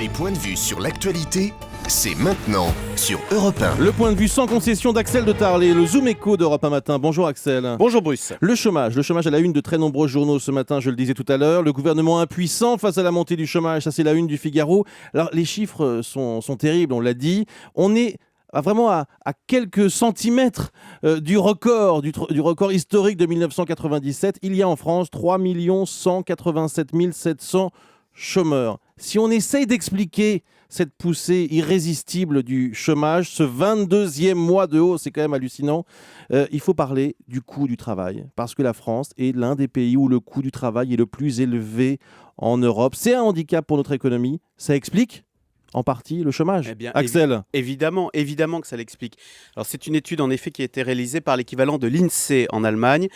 Les points de vue sur l'actualité, c'est maintenant sur Europe 1. Le point de vue sans concession d'Axel de Tarlé, le Zoom Écho d'Europe 1 matin. Bonjour Axel. Bonjour Bruce. Le chômage à la une de très nombreux journaux ce matin, je le disais tout à l'heure. Le gouvernement impuissant face à la montée du chômage, ça c'est la une du Figaro. Alors les chiffres sont terribles, on l'a dit. On est vraiment à quelques centimètres du record historique de 1997. Il y a en France 3 187 700 chômeurs. Si on essaye d'expliquer cette poussée irrésistible du chômage, ce 22e mois de hausse, c'est quand même hallucinant, il faut parler du coût du travail. Parce que la France est l'un des pays où le coût du travail est le plus élevé en Europe. C'est un handicap pour notre économie. Ça explique en partie le chômage. Eh bien, Axel. Évidemment que ça l'explique. Alors c'est une étude en effet qui a été réalisée par l'équivalent de l'INSEE en Allemagne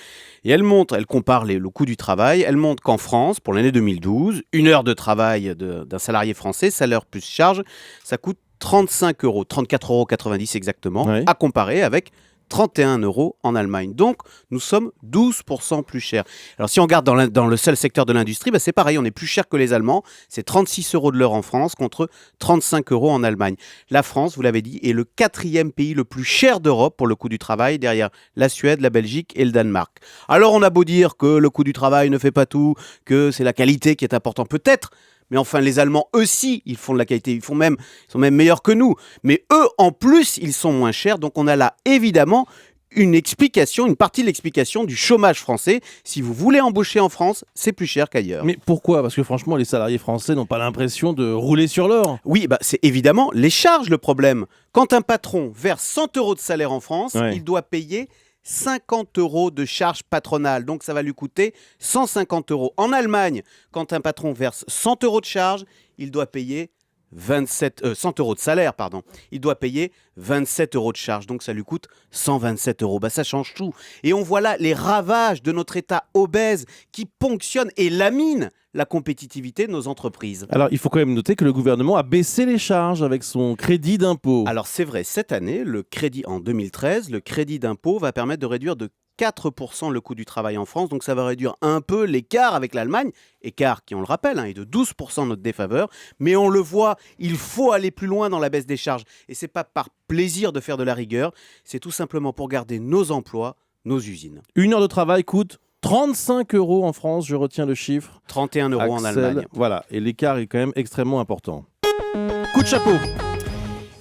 et elle compare le coût du travail. Elle montre qu'en France, pour l'année 2012, une heure de travail d'un salarié français, salaire plus charge, ça coûte 35 euros, 34,90 € exactement, Ouais. à comparer avec 31 € en Allemagne. Donc, nous sommes 12% plus chers. Alors, si on regarde dans le seul secteur de l'industrie, c'est pareil, on est plus cher que les Allemands. C'est 36 € de l'heure en France contre 35 € en Allemagne. La France, vous l'avez dit, est le 4e pays le plus cher d'Europe pour le coût du travail, derrière la Suède, la Belgique et le Danemark. Alors, on a beau dire que le coût du travail ne fait pas tout, que c'est la qualité qui est importante, peut-être. Mais enfin, les Allemands aussi, ils font de la qualité, ils sont même meilleurs que nous. Mais eux, en plus, ils sont moins chers. Donc on a là, évidemment, une partie de l'explication du chômage français. Si vous voulez embaucher en France, c'est plus cher qu'ailleurs. Mais pourquoi ? Parce que franchement, les salariés français n'ont pas l'impression de rouler sur l'or. Oui, c'est évidemment les charges le problème. Quand un patron verse 100 € de salaire en France, Ouais. il doit payer 50 € de charges patronales, donc ça va lui coûter 150 €. En Allemagne, quand un patron verse 100 € de charges, il doit payer 100 € de salaire, pardon. Il doit payer 27 € de charges, donc ça lui coûte 127 €. Ça change tout. Et on voit là les ravages de notre État obèse qui ponctionne et lamine la compétitivité de nos entreprises. Alors, il faut quand même noter que le gouvernement a baissé les charges avec son crédit d'impôt. Alors c'est vrai, cette année, en 2013, le crédit d'impôt va permettre de réduire de 4% le coût du travail en France, donc ça va réduire un peu l'écart avec l'Allemagne, écart qui, on le rappelle, est de 12% en notre défaveur, mais on le voit, il faut aller plus loin dans la baisse des charges, et c'est pas par plaisir de faire de la rigueur, c'est tout simplement pour garder nos emplois, nos usines. Une heure de travail coûte 35 € en France, je retiens le chiffre. 31 € en Axel, Allemagne. voilà, et l'écart est quand même extrêmement important. Coup de chapeau.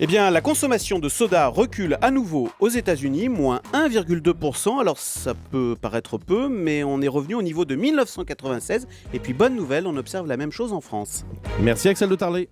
Eh bien, la consommation de soda recule à nouveau aux États-Unis, moins 1,2%. Alors, ça peut paraître peu, mais on est revenu au niveau de 1996. Et puis, bonne nouvelle, on observe la même chose en France. Merci Axel de Tarlé.